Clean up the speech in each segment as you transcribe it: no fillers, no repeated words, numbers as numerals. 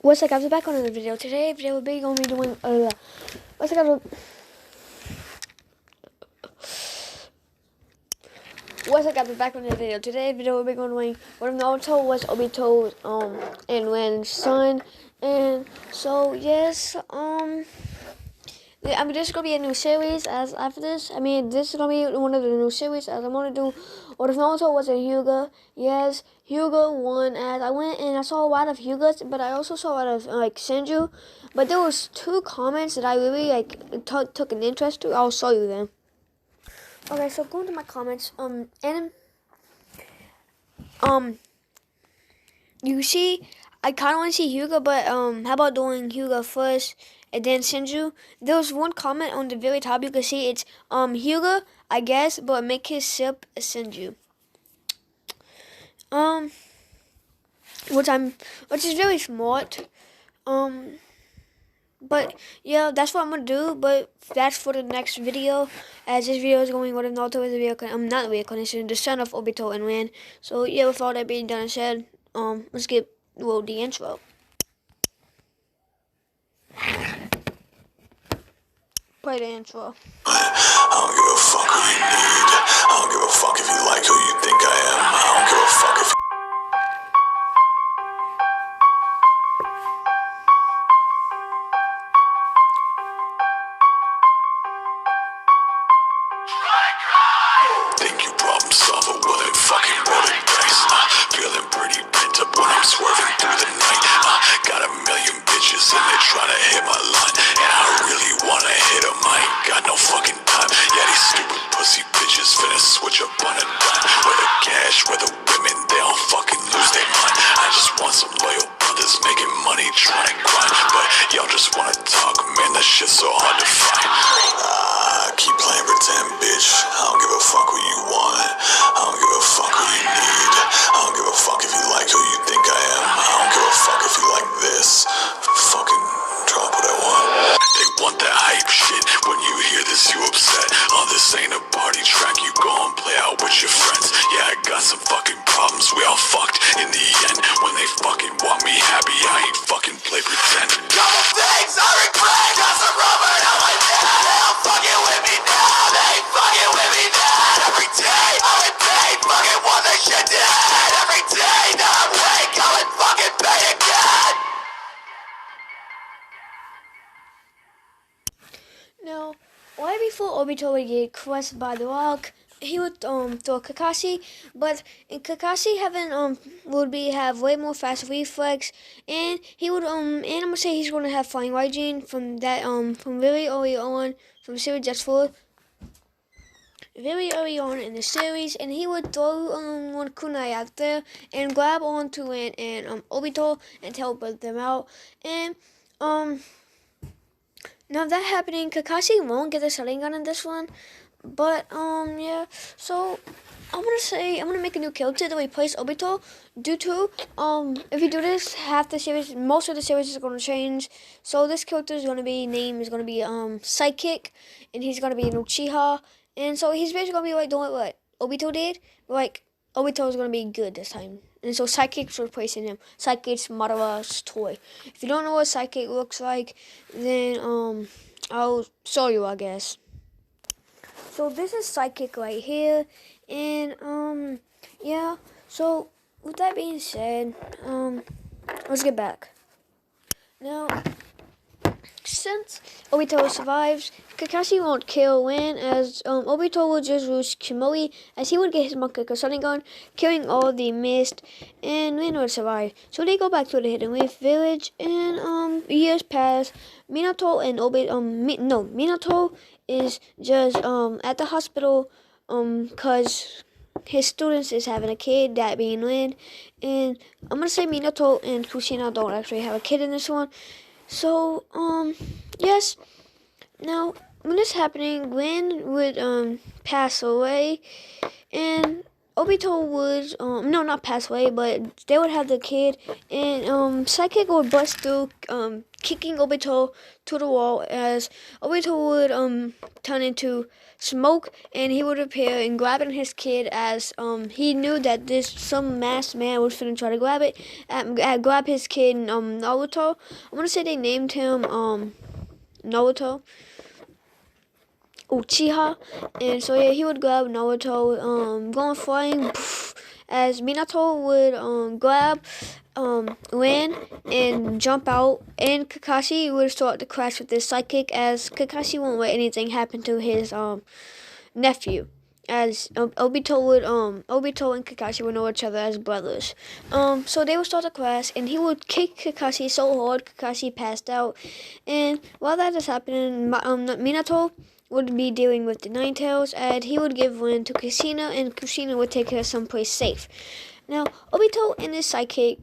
What's up, guys? We're back on another video. Today, we're going to be doing what's up, guys? What's up, guys? We're back on another video. Today, we'll be going to doing what if Naruto was Obito's and Ren's son. And so yes, I mean, this is gonna be a new series. As after this, I mean, this is gonna be one of the new series. As I'm gonna do, what if Naruto was a Hyuga? Yes, Hyuga won. As I went and I saw a lot of Hyugas, but I also saw a lot of like Senju. But there was two comments that I really took an interest to. I'll show you them. Okay, so going to my comments. You see, I kind of want to see Hyuga, but how about doing Hyuga first and then Senju? There was one comment on the very top. You can see it's Hyuga, I guess, but make his sip a Senju. Which is very smart. But yeah, that's what I'm gonna do. But that's for the next video, as this video is going. What if Naruto is a reincarnation? Not a reincarnation, the son of Obito and Ran. So yeah, with all that being done and said, let's get the intro. Play the intro. I don't give a fuck who you need. I don't give a fuck if you like who you think I am. I don't give a fuck if think you problem solver. Well, then fucking roll the dice. Feeling pretty bent up when I'm swerving through the night. Got a million bitches and they tryna hit my line, and I really wanna hit them. I ain't got no fucking time. Yeah, these stupid pussy bitches finna switch up on a dime. Whether cash, whether women, they all fucking lose their mind. I just want some loyal brothers making money, trying to grind. But y'all just wanna talk, man, that shit's so hard to find. Keep playing pretend, bitch. I don't give a fuck who you want. I don't give a fuck who you need. I don't give a fuck if you like who you think I am. I don't give a fuck if you like this. Fucking drop what I want. They want that hype shit. When you hear this, you upset. This ain't a party track. You go and play out with your friends. Yeah, I got some fucking problems. We all fucked in the end. When they fucking want me happy, I ain't fucking play pretend. Couple things I regret. Got some rubber, now I'm dead. They all fucking with me now. They ain't fucking with me now. Every day I'm in pain. Fucking want this shit dead. Every day that I'm awake, I'm in fucking pain again. Now, right before Obito would get crushed by the rock, he would throw Kakashi, but Kakashi have way more fast reflex, and he would and I'm gonna say he's gonna have flying Raijin from that from very early on from series that's full. Very early on in the series, and he would throw one kunai out there and grab onto Ran and Obito and teleport them out. And now that happening, Kakashi won't get the Sharingan in this one, but yeah. So I'm gonna make a new character to replace Obito. Due to if you do this, most of the series is gonna change. So this character's name is gonna be Psychic, and he's gonna be an Uchiha. And so he's basically going to be like doing what Obito did. Like, Obito is going to be good this time. And so Psychic's replacing him. Psychic's Madara's toy. If you don't know what Psychic looks like, then I'll show you, I guess. So this is Psychic right here. And yeah. So with that being said, let's get back. Now, since Obito survives, Kakashi won't kill Ran, as Obito will just lose Kimoi, as he would get his Mankaka Sharingan, killing all the mist, and Ran would survive. So they go back to the Hidden Leaf village, and years pass. Minato and Minato is just at the hospital cause his students is having a kid, that being Ran, and I'm gonna say Minato and Kushina don't actually have a kid in this one. So, yes. Now, when this happening, Ran would pass away, and Obito would no, not pass away, but they would have the kid, and Psychic would bust through, kicking Obito to the wall as Obito would turn into smoke, and he would appear and grabbing his kid as he knew that this some masked man was finna try to grab it, grab his kid, Naruto. I want to say they named him Naruto. Uchiha, and so yeah, he would grab Naruto, going flying, poof, as Minato would grab Rin and jump out, and Kakashi would start to crash with his psychic, as Kakashi won't let anything happen to his nephew. As Obito and Kakashi would know each other as brothers. So they would start to crash, and he would kick Kakashi so hard Kakashi passed out. And while that is happening, Minato would be dealing with the Nine Tails, and he would give Rin to Kushina, and Kushina would take her someplace safe. Now, Obito and his sidekick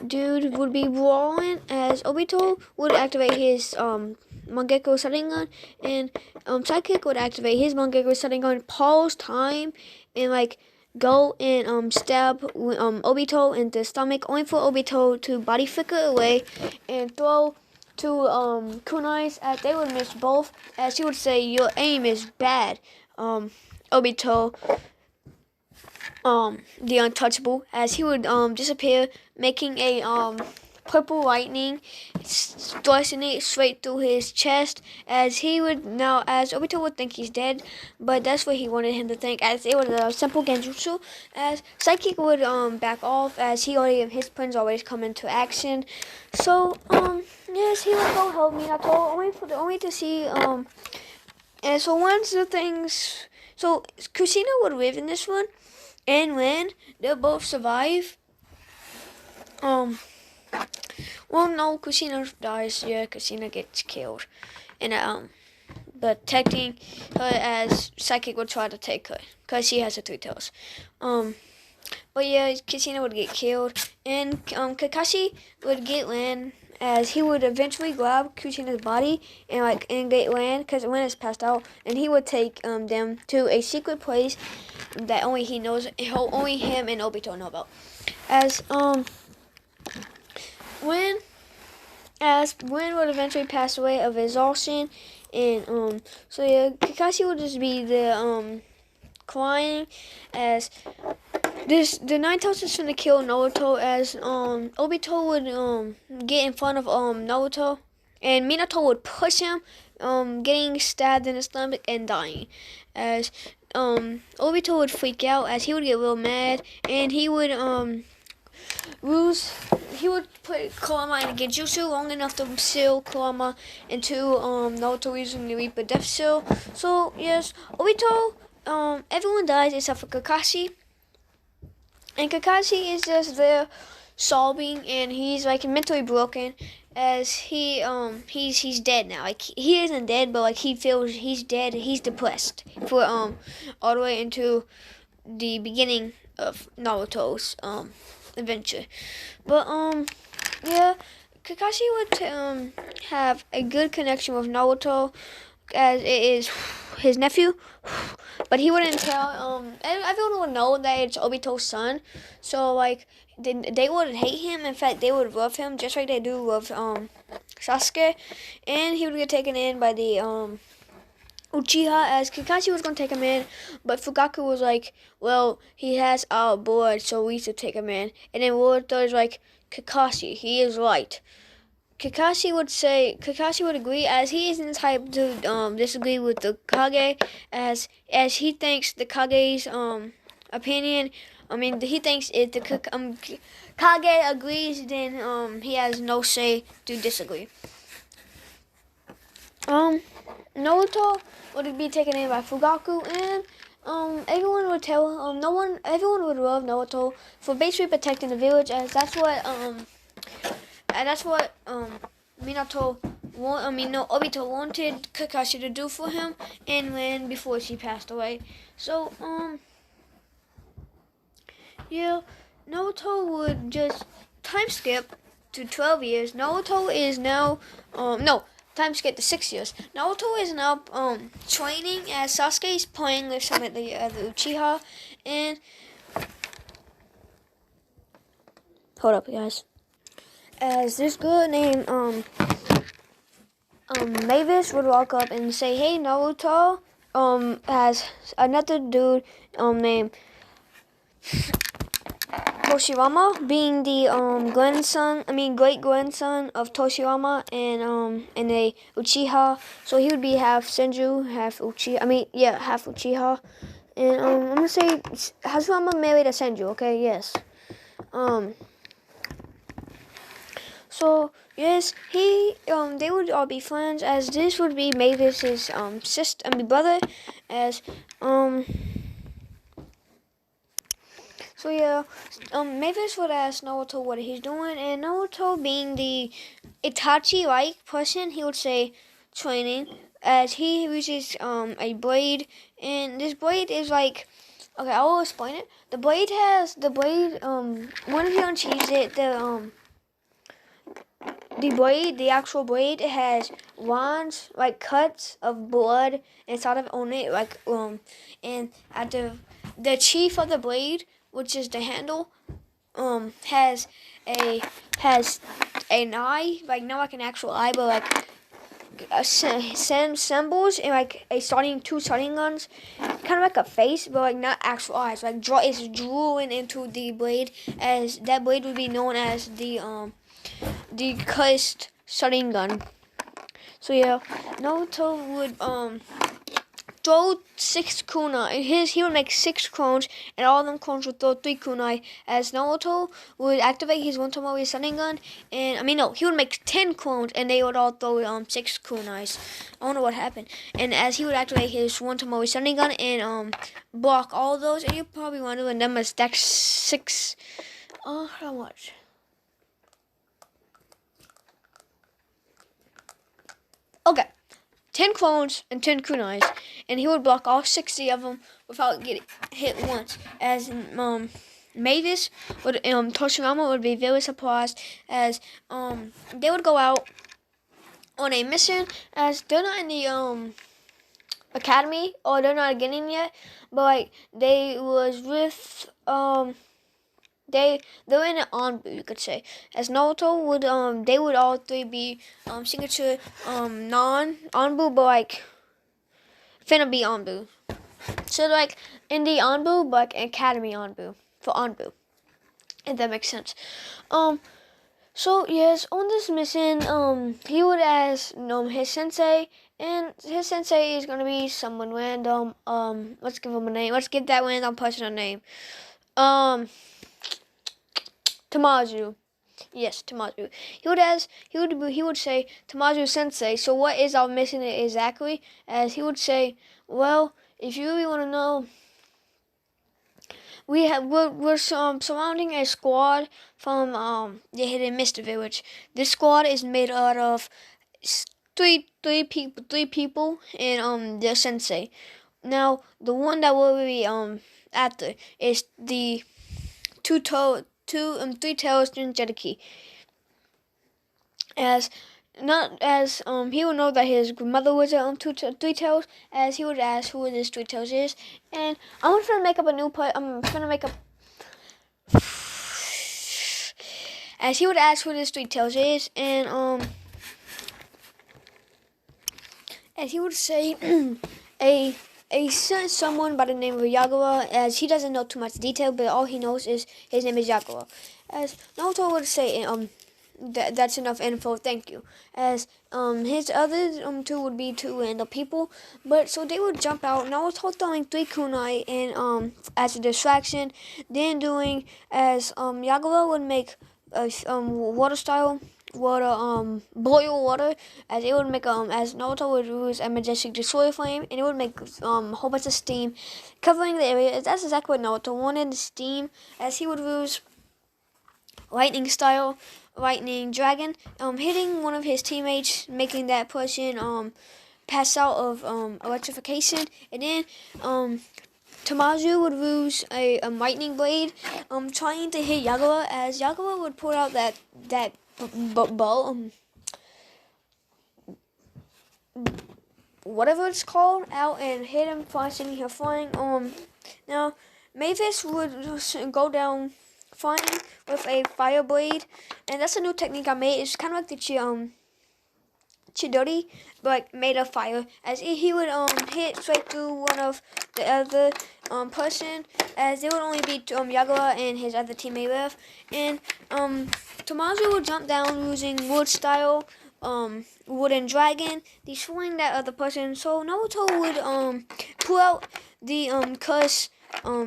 dude would be brawling, as Obito would activate his Mangekyo Sharingan, and sidekick would activate his Mangekyo Sharingan, pause time, and like go and stab Obito in the stomach, only for Obito to body flicker away and throw to kunais, as they would miss both, as he would say, your aim is bad, Obito, the untouchable, as he would disappear, making a purple lightning slicing it straight through his chest, as he would now, as Obito would think he's dead, but that's what he wanted him to think, as it was a simple genjutsu, as Psychic would back off, as he already, his plans always come into action. So yes, he would go help Minato, only to see and so once the things, so Kushina would live in this one, and when they'll both survive, well, no, Kushina dies. Yeah, Kushina gets killed, and protecting her, as Psychic would try to take her, cause she has the three tails. But yeah, Kushina would get killed, and Kakashi would get land, as he would eventually grab Kushina's body and get land, cause Ren is passed out, and he would take them to a secret place that only he knows, only him and Obito know about. As Ren would eventually pass away of exhaustion, and so yeah, Kakashi would just be the crying, as the Nine Tails is gonna kill Naruto, as Obito would get in front of Naruto, and Minato would push him, getting stabbed in the stomach and dying, as Obito would freak out, as he would get real mad, and he would he would put Kurama in a Genjutsu long enough to seal Kurama into Naruto using the Reaper Death Seal. So yes, Obito, everyone dies except for Kakashi. And Kakashi is just there sobbing, and he's like mentally broken, as he's dead now. Like, he isn't dead, but like he feels he's dead. He's depressed for all the way into the beginning of Naruto's adventure. But yeah, Kakashi would have a good connection with Naruto, as it is his nephew, but he wouldn't tell. Everyone would know that it's Obito's son, so like they wouldn't hate him. In fact, they would love him just like they do with Sasuke, and he would get taken in by the Uchiha, as Kakashi was gonna take him in, but Fugaku was like, well, he has our blood, so we should take him in. And then Lord Third is like, Kakashi, he is right. Kakashi would agree, as he isn't the type to disagree with the Kage, as he thinks the Kage's opinion. I mean, he thinks if the Kage agrees, then he has no say to disagree. Naruto would be taken in by Fugaku, and everyone would tell everyone would love Naruto for basically protecting the village, as that's what Obito wanted Kakashi to do for him, and when before she passed away. So yeah, Naruto would just time skip to 12 years. Naruto is now time skip to 6 years. Naruto is now training, as Sasuke is playing with some of the other Uchiha, and hold up, guys. As this girl named Mavis would walk up and say, "Hey, Naruto." As another dude named Toshirama, being the great grandson of Toshirama and a Uchiha, so he would be half Senju, half Uchiha. Half Uchiha. And I'm gonna say Hashirama married a Senju. Okay, yes. So yes, they would all be friends, as this would be Mavis's brother, as So yeah, Mavis would ask Naruto what he's doing, and Naruto, being the Itachi-like person, he would say training, as he uses a blade, and this blade is like, okay, I will explain it. The blade when he unsheathes it, the actual blade, it has lines, like cuts of blood inside of on it, and at the chief of the blade, which is the handle, has an eye, like not like an actual eye, but like symbols and like two starting guns, kind of like a face, but like not actual eyes. Like it's drooling into the blade, as that blade would be known as the cursed starting gun. So yeah, Naruto would throw 6 kunai. He would make 6 clones, and all of them clones would throw 3 kunai. As Naruto would activate his one Tomoe Sharingan, and he would make 10 clones, and they would all throw 6 kunais. I don't know what happened. And as he would activate his one Tomoe Sharingan and block all of those, and you're probably wondering them as deck 6. How much? Okay. 10 clones and 10 kunais, and he would block all 60 of them without getting hit once. As Mavis would, Toshirama would be very surprised, as they would go out on a mission, as they're not in the academy, or they're not getting yet, but like they was with they're in an Anbu, you could say. As Naruto would they would all three be signature non Anbu, but like finna be Anbu. So like in the Anbu, but like Academy Anbu for Anbu, if that makes sense. So yes, on this mission, he would ask his sensei, and his sensei is gonna be someone random. Let's give him a name. Let's give that random person a name. Tamazu. Yes, Tamazu. He would say, "Tamazu Sensei, so what is our mission exactly?" As he would say, "Well, if you really want to know, we're surrounding a squad from the Hidden Mist Village. This squad is made out of three people and their sensei. Now, the one that we'll be after is the three tails Jinchuriki. As he would know that his grandmother was three tails, as he would ask who this three tails is, and I'm gonna make up a new part. I'm gonna make up. As he would ask who this three tails is, and as he would say, someone by the name of Yagura, as he doesn't know too much detail, but all he knows is his name is Yagura. As Naruto would say, that's enough info, thank you. As his other two would be two random people, but so they would jump out. Naruto throwing 3 kunai and as a distraction, then doing as Yagura would make water style. Boil water, as it would make as Naruto would use a majestic destroyer flame, and it would make a whole bunch of steam covering the area. That's exactly what Naruto wanted, steam, as he would use lightning style, lightning dragon, hitting one of his teammates, making that person pass out of electrification, and then Tamazu would use a lightning blade, trying to hit Yagura, as Yagura would pull out that bow, whatever it's called, out and hit him, sending him flying. Now Mavis would go down flying with a fire blade, and that's a new technique I made. It's kind of like the Chidori, but like made of fire. As he would hit straight through one of the other person, as there would only be Yagura and his other teammate left, and Tomazu would jump down using wood style wooden dragon, destroying that other person. So Naruto would pull out the curse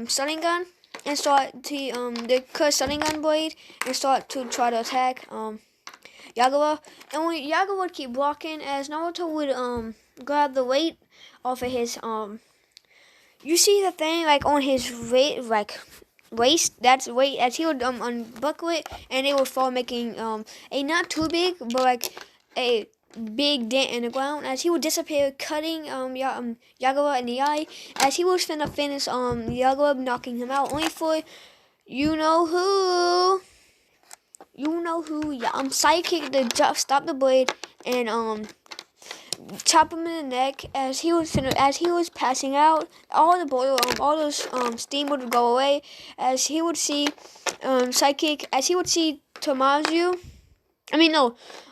stunning gun and start the curse stunning gun blade and start to try to attack Yagura. And when Yagura would keep blocking, as Naruto would grab the weight off of his you see the thing like on his waist, that's weight, as he would unbuckle it and it would fall, making a not too big but like a big dent in the ground, as he would disappear, cutting Yagura in the eye, as he was finna finish Yagura, knocking him out, only for you know who, sidekick to stop the blade and chop him in the neck. As he was passing out, all the boil, all those steam would go away, as he would see sidekick, as he would see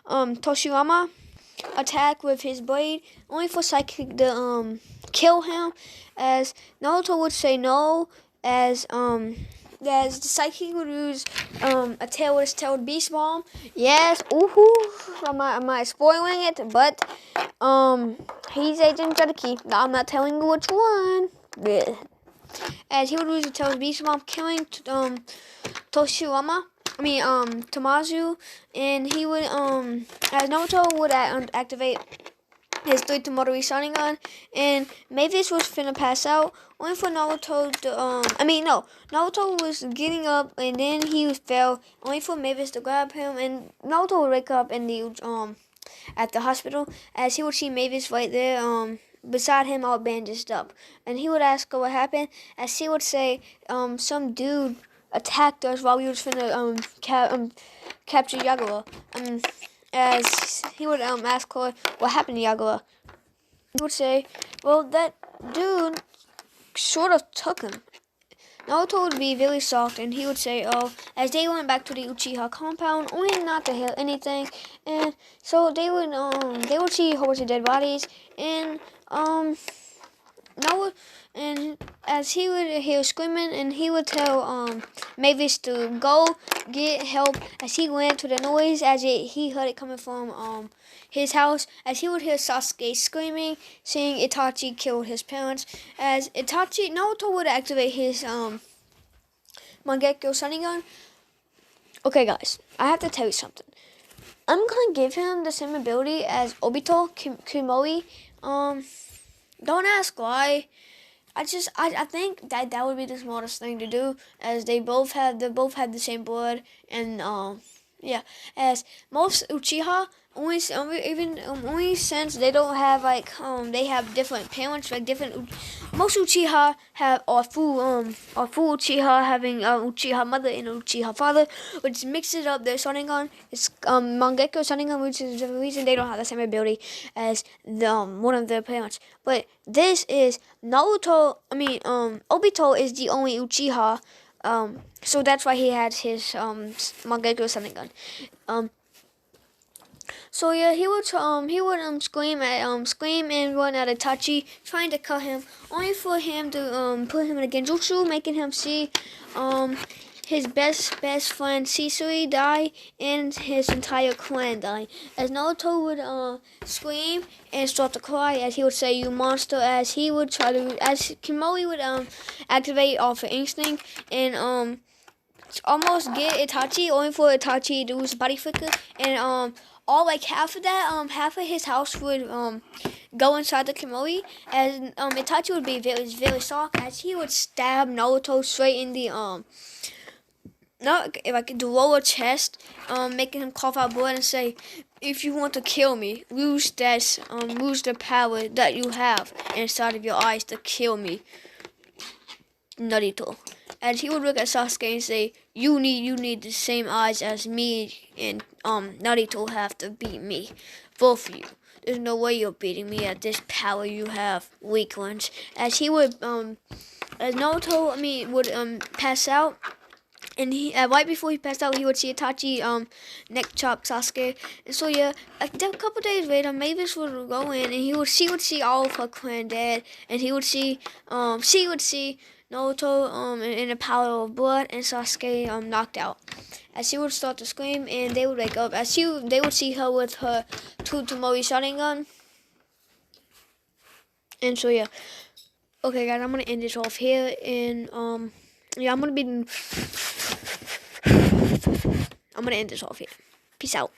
Toshiyama attack with his blade, only for sidekick to kill him, as Naruto would say no, as the sidekick would use a tailed beast bomb. Yes, am I spoiling it? But he's Agent Judiki. I'm not telling you which one. Blech. As he would use a tailed beast bomb, killing Tomazu, and he would as Naruto would activate his 3 Tomodori Sharingan, and Mavis was finna pass out, only for Naruto to, Naruto was getting up, and then he fell, only for Mavis to grab him, and Naruto would wake up in the, at the hospital, as he would see Mavis right there, beside him all bandaged up, and he would ask her what happened, as she would say, some dude attacked us while we was finna, capture Yagura, as he would ask her what happened to Yagura. He would say, well, that dude sort of took him. Naruto would be really shocked, and he would say, oh, as they went back to the Uchiha compound, only not to hear anything, and so they would see a whole bunch of dead bodies, and and as he would hear screaming, and he would tell Mavis to go get help, as he went to the noise, he heard it coming from his house, as he would hear Sasuke screaming, saying Itachi killed his parents, as Naruto would activate his Mangekyo Sharingan. Okay guys, I have to tell you something. I'm gonna give him the same ability as Obito Kimoi. Don't ask why. I think that would be the smartest thing to do, as they both have the same blood, and yeah, as most Uchiha only since they don't have they have different parents, like different. Most Uchiha are full Uchiha, having Uchiha mother and Uchiha father, which mixes up their Sharingan. It's Mangekyo Sharingan, which is the reason they don't have the same ability as one of their parents. But this is Naruto. Obito is the only Uchiha. So that's why he had his Mangekyo Sharingan. So yeah, he would scream and run at Itachi, trying to cut him, only for him to put him in a genjutsu, making him see his best friend Shisui die and his entire clan die. As Naruto would scream and start to cry, as he would say, "You monster!" As Kimoi would activate off of instinct and almost get Itachi, only for Itachi to use body flicker, and all half of that, half of his house would go inside the Kimoi, as Itachi would be very shocked, as he would stab Naruto straight in the the lower chest, making him cough out blood and say, "If you want to kill me, use the power that you have inside of your eyes to kill me, Naruto." And he would look at Sasuke and say, you need the same eyes as me, and Naruto have to beat me. Both of you. There's no way you're beating me at this power you have, weaklings." As he would as Naruto would pass out, And he right before he passed out, he would see Itachi neck chop Sasuke. And so yeah, a couple days later, Mavis would go in, and she would see all of her clan dead, and she would see Naruto in a pile of blood, and Sasuke knocked out. As she would start to scream, and they would wake up. They would see her with her two Tomori Sharingan. And so yeah, okay guys, I'm gonna end this off here, and yeah, I'm gonna end this off here. Peace out.